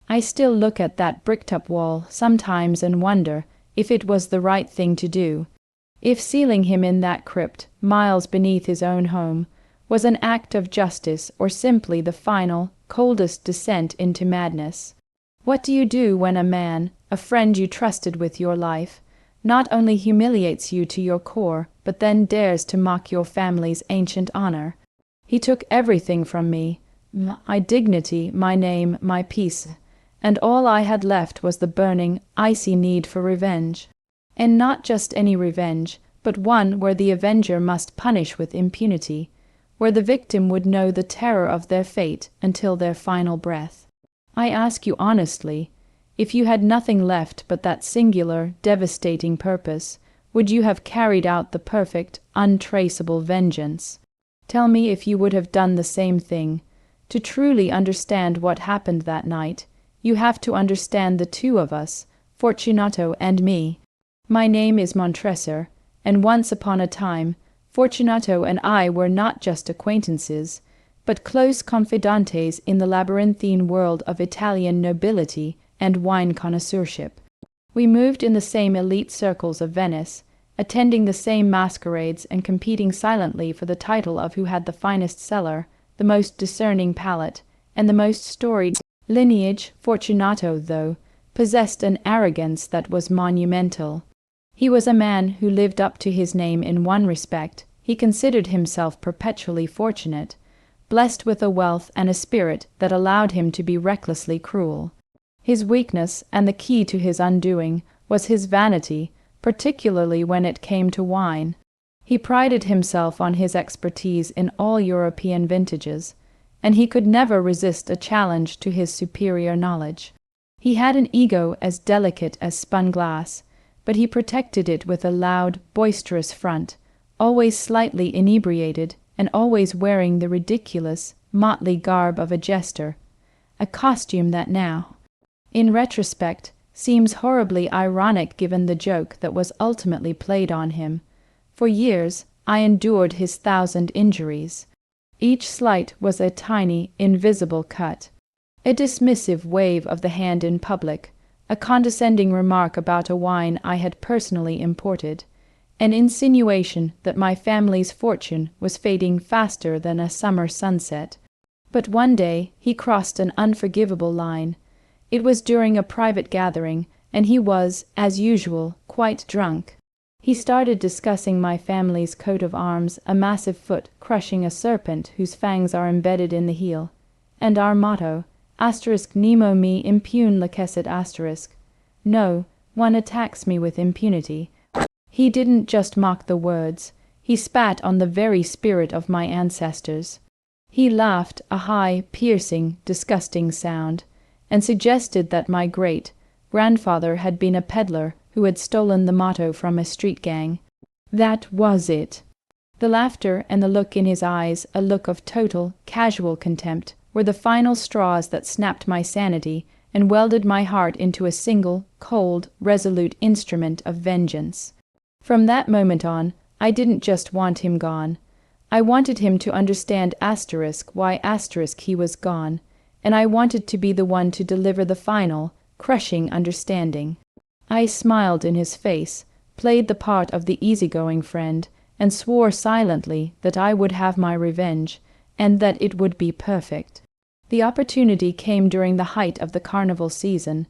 I still look at that bricked-up wall sometimes and wonder if it was the right thing to do, if sealing him in that crypt, miles beneath his own home, was an act of justice or simply the final, coldest descent into madness. What do you do when a man, a friend you trusted with your life, not only humiliates you to your core, but then dares to mock your family's ancient honor? He took everything from me, my dignity, my name, my peace, and all I had left was the burning, icy need for revenge. And not just any revenge, but one where the avenger must punish with impunity, where the victim would know the terror of their fate until their final breath. I ask you honestly, if you had nothing left but that singular, devastating purpose, would you have carried out the perfect, untraceable vengeance? Tell me if you would have done the same thing. To truly understand what happened that night, you have to understand the two of us, Fortunato and me. My name is Montresor, and once upon a time, Fortunato and I were not just acquaintances, but close confidantes in the labyrinthine world of Italian nobility and wine connoisseurship. We moved in the same elite circles of Venice, attending the same masquerades and competing silently for the title of who had the finest cellar, the most discerning palate, and the most storied lineage. Fortunato, though, possessed an arrogance that was monumental. He was a man who lived up to his name in one respect. He considered himself perpetually fortunate, blessed with a wealth and a spirit that allowed him to be recklessly cruel. His weakness, and the key to his undoing, was his vanity, particularly when it came to wine. He prided himself on his expertise in all European vintages, and he could never resist a challenge to his superior knowledge. He had an ego as delicate as spun glass, but he protected it with a loud, boisterous front, always slightly inebriated, and always wearing the ridiculous, motley garb of a jester, a costume that now, in retrospect, seems horribly ironic given the joke that was ultimately played on him. For years I endured his 1,000 injuries. Each slight was a tiny, invisible cut, a dismissive wave of the hand in public, a condescending remark about a wine I had personally imported, an insinuation that my family's fortune was fading faster than a summer sunset. But one day he crossed an unforgivable line. It was during a private gathering, and he was, as usual, quite drunk. He started discussing my family's coat of arms, a massive foot crushing a serpent whose fangs are embedded in the heel, and our motto, *Nemo me impune lacessit*. No, one attacks me with impunity. He didn't just mock the words, he spat on the very spirit of my ancestors. He laughed a high, piercing, disgusting sound, and suggested that my great-grandfather had been a peddler who had stolen the motto from a street gang. That was it. The laughter and the look in his eyes, a look of total, casual contempt, were the final straws that snapped my sanity and welded my heart into a single, cold, resolute instrument of vengeance. From that moment on, I didn't just want him gone. I wanted him to understand why he was gone, and I wanted to be the one to deliver the final, crushing understanding. I smiled in his face, played the part of the easygoing friend, and swore silently that I would have my revenge, and that it would be perfect. The opportunity came during the height of the carnival season.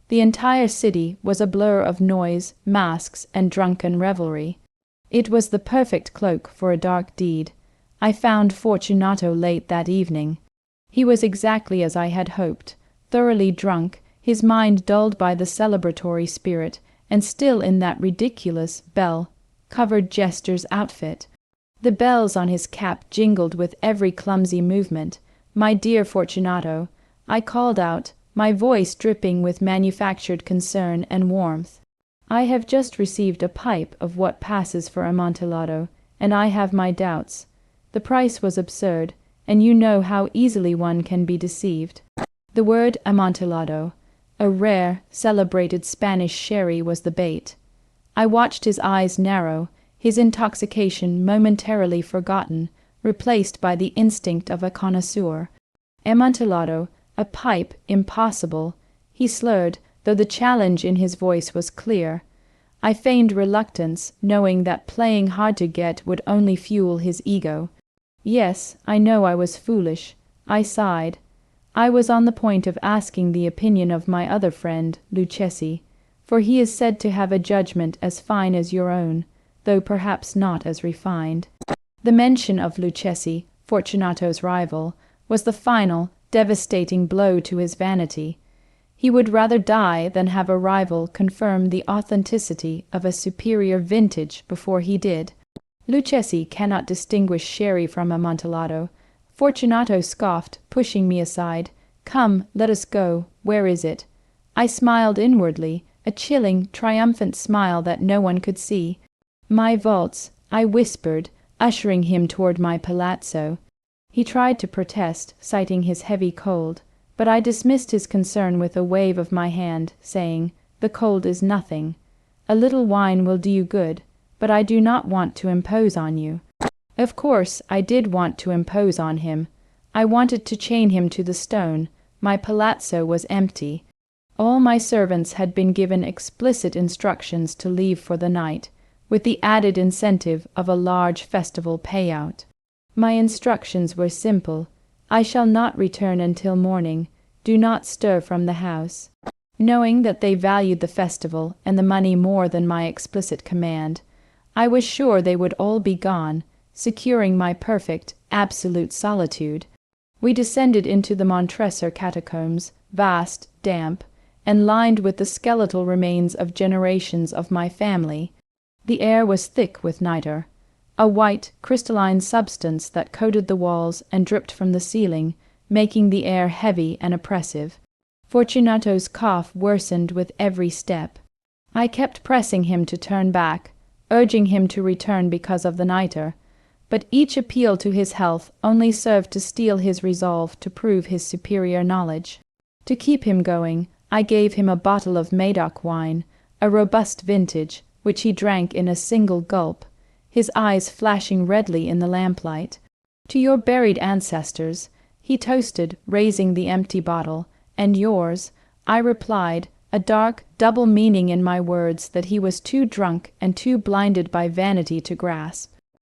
The entire city was a blur of noise, masks, and drunken revelry. It was the perfect cloak for a dark deed. I found Fortunato late that evening. He was exactly as I had hoped, thoroughly drunk, his mind dulled by the celebratory spirit, and still in that ridiculous bell-covered jester's outfit. The bells on his cap jingled with every clumsy movement. "My dear Fortunato," I called out, my voice dripping with manufactured concern and warmth. "I have just received a pipe of what passes for Amontillado, and I have my doubts. The price was absurd, and you know how easily one can be deceived." The word Amontillado, a rare, celebrated Spanish sherry, was the bait. I watched his eyes narrow, his intoxication momentarily forgotten, replaced by the instinct of a connoisseur. Amontillado, a pipe impossible, He slurred, though the challenge in his voice was clear. I feigned reluctance, knowing that playing hard to get would only fuel his ego. Yes, I know I was foolish. I sighed. I was on the point of asking the opinion of my other friend, Luchesi, for he is said to have a judgment as fine as your own, though perhaps not as refined. The mention of Luchesi, Fortunato's rival, was the final, devastating blow to his vanity. He would rather die than have a rival confirm the authenticity of a superior vintage before he did. Luchesi cannot distinguish sherry from Amontillado. Fortunato scoffed, pushing me aside. "Come, let us go. Where is it?" I smiled inwardly, a chilling, triumphant smile that no one could see. "My vaults," I whispered, ushering him toward my palazzo. He tried to protest, citing his heavy cold, but I dismissed his concern with a wave of my hand, saying, "The cold is nothing. A little wine will do you good, but I do not want to impose on you." Of course, I did want to impose on him. I wanted to chain him to the stone. My palazzo was empty. All my servants had been given explicit instructions to leave for the night, with the added incentive of a large festival payout. My instructions were simple. "I shall not return until morning. Do not stir from the house." Knowing that they valued the festival and the money more than my explicit command, I was sure they would all be gone, securing my perfect, absolute solitude. We descended into the Montresor Catacombs, vast, damp, and lined with the skeletal remains of generations of my family. The air was thick with nitre, a white, crystalline substance that coated the walls and dripped from the ceiling, making the air heavy and oppressive. Fortunato's cough worsened with every step. I kept pressing him to turn back, urging him to return because of the nitre, but each appeal to his health only served to steel his resolve to prove his superior knowledge. To keep him going, I gave him a bottle of Medoc wine, a robust vintage, which he drank in a single gulp, his eyes flashing redly in the lamplight. "To your buried ancestors," he toasted, raising the empty bottle, "and yours," I replied, a dark, double meaning in my words that he was too drunk and too blinded by vanity to grasp.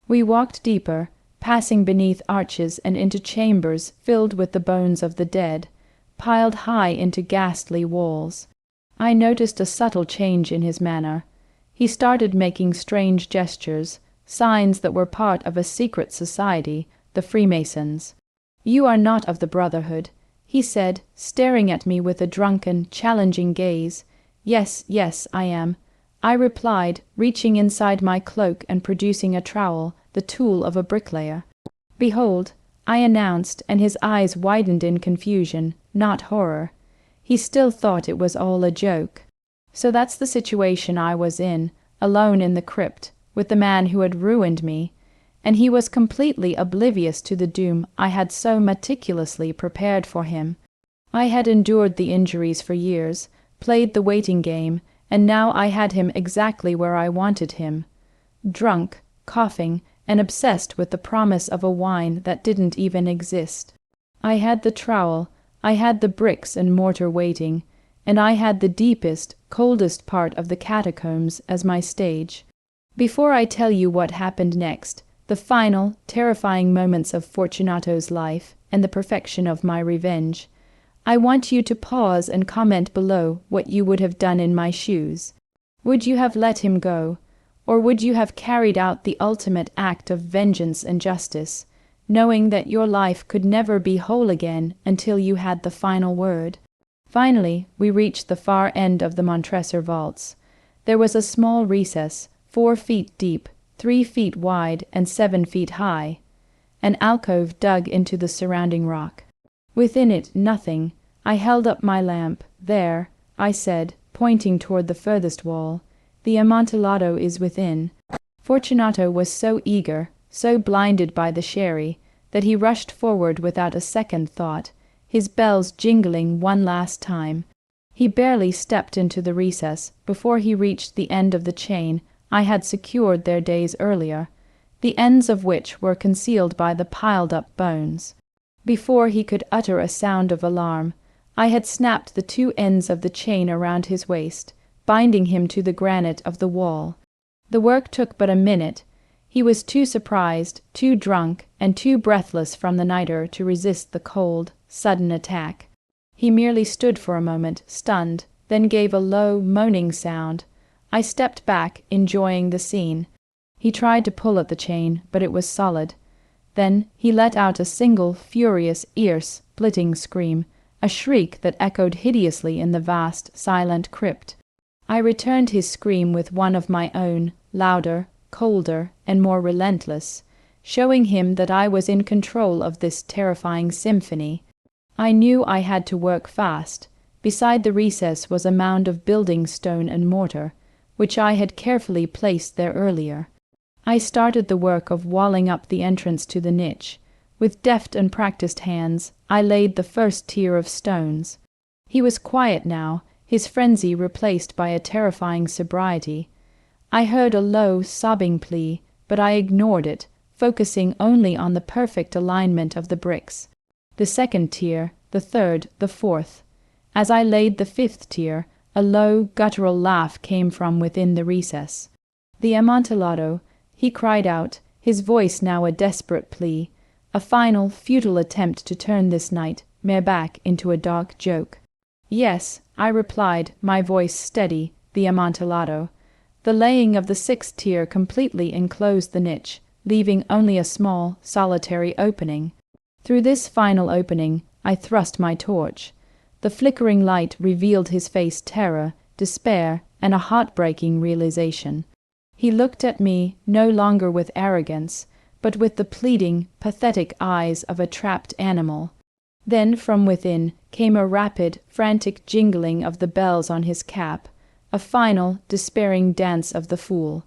We walked deeper, passing beneath arches and into chambers filled with the bones of the dead, piled high into ghastly walls. I noticed a subtle change in his manner. He started making strange gestures, signs that were part of a secret society, the Freemasons. "You are not of the Brotherhood," he said, staring at me with a drunken, challenging gaze. "Yes, yes, I am," I replied, reaching inside my cloak and producing a trowel, the tool of a bricklayer. "Behold," I announced, and his eyes widened in confusion, not horror. He still thought it was all a joke. So that's the situation I was in, alone in the crypt, with the man who had ruined me, and he was completely oblivious to the doom I had so meticulously prepared for him. I had endured the injuries for years, played the waiting game, and now I had him exactly where I wanted him. Drunk, coughing, and obsessed with the promise of a wine that didn't even exist. I had the trowel, I had the bricks and mortar waiting, and I had the deepest, coldest part of the catacombs as my stage. Before I tell you what happened next, the final, terrifying moments of Fortunato's life and the perfection of my revenge, I want you to pause and comment below what you would have done in my shoes. Would you have let him go, or would you have carried out the ultimate act of vengeance and justice, knowing that your life could never be whole again until you had the final word? Finally, we reached the far end of the Montresor vaults. There was a small recess, 4 feet deep, 3 feet wide, and 7 feet high. An alcove dug into the surrounding rock. Within it, nothing. I held up my lamp. "There," I said, pointing toward the furthest wall. "The Amontillado is within." Fortunato was so eager, so blinded by the sherry, that he rushed forward without a second thought, his bells jingling one last time. He barely stepped into the recess before he reached the end of the chain I had secured there days earlier, the ends of which were concealed by the piled-up bones. Before he could utter a sound of alarm, I had snapped the two ends of the chain around his waist, binding him to the granite of the wall. The work took but a minute. He was too surprised, too drunk, and too breathless from the nitre to resist the cold, sudden attack. He merely stood for a moment, stunned, then gave a low, moaning sound. I stepped back, enjoying the scene. He tried to pull at the chain, but it was solid. Then he let out a single, furious, ear-splitting scream, a shriek that echoed hideously in the vast, silent crypt. I returned his scream with one of my own, louder, colder, and more relentless, showing him that I was in control of this terrifying symphony. I knew I had to work fast. Beside the recess was a mound of building stone and mortar, which I had carefully placed there earlier. I started the work of walling up the entrance to the niche. With deft and practiced hands, I laid the first tier of stones. He was quiet now, his frenzy replaced by a terrifying sobriety. I heard a low, sobbing plea, but I ignored it, focusing only on the perfect alignment of the bricks. The second tier, the third, the fourth. As I laid the fifth tier, a low, guttural laugh came from within the recess. The Amontillado, he cried out, his voice now a desperate plea, a final, futile attempt to turn this nightmare back into a dark joke. Yes, I replied, my voice steady, the Amontillado. The laying of the sixth tier completely enclosed the niche, leaving only a small, solitary opening. Through this final opening, I thrust my torch. The flickering light revealed his face terror, despair, and a heartbreaking realization. He looked at me no longer with arrogance, but with the pleading, pathetic eyes of a trapped animal. Then from within came a rapid, frantic jingling of the bells on his cap, a final, despairing dance of the fool.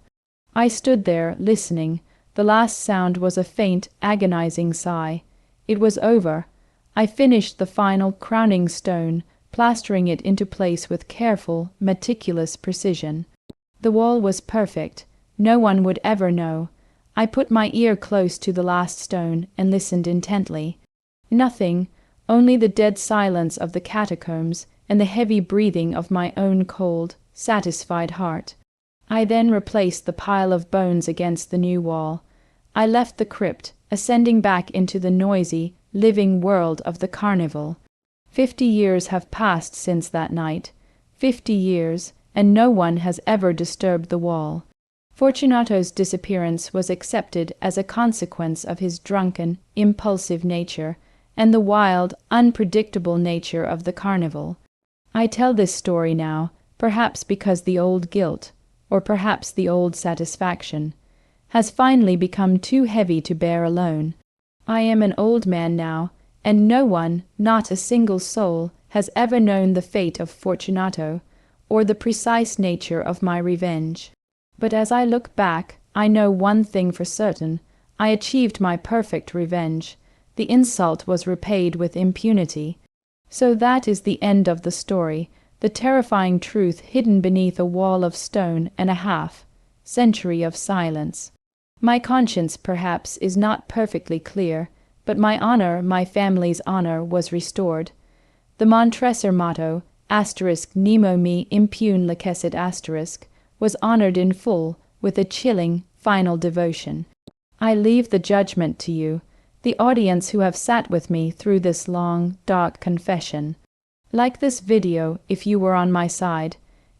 I stood there, listening. The last sound was a faint, agonizing sigh. It was over. I finished the final, crowning stone, plastering it into place with careful, meticulous precision. The wall was perfect. No one would ever know. I put my ear close to the last stone and listened intently. Nothing, only the dead silence of the catacombs and the heavy breathing of my own cold, satisfied heart. I then replaced the pile of bones against the new wall. I left the crypt, ascending back into the noisy, living world of the carnival. 50 years have passed since that night. 50 years, and no one has ever disturbed the wall. Fortunato's disappearance was accepted as a consequence of his drunken, impulsive nature and the wild, unpredictable nature of the carnival. I tell this story now, perhaps because the old guilt, or perhaps the old satisfaction, has finally become too heavy to bear alone. I am an old man now, and no one, not a single soul, has ever known the fate of Fortunato, or the precise nature of my revenge. But as I look back, I know one thing for certain. I achieved my perfect revenge. The insult was repaid with impunity. So that is the end of the story, the terrifying truth hidden beneath a wall of stone and a half century of silence. My conscience, perhaps, is not perfectly clear, but my honor, my family's honor, was restored. The Montresor motto, *Nemo me impune licessit*, was honored in full with a chilling, final devotion. I leave the judgment to you, the audience who have sat with me through this long, dark confession. Like this video if you were on my side,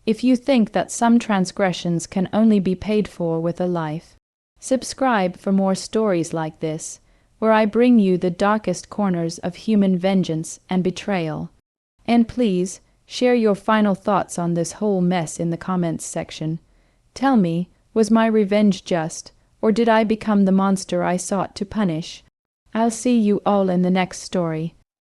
if you think that some transgressions can only be paid for with a life. Subscribe for more stories like this, where I bring you the darkest corners of human vengeance and betrayal. And please, share your final thoughts on this whole mess in the comments section. Tell me, was my revenge just, or did I become the monster I sought to punish? I'll see you all in the next story.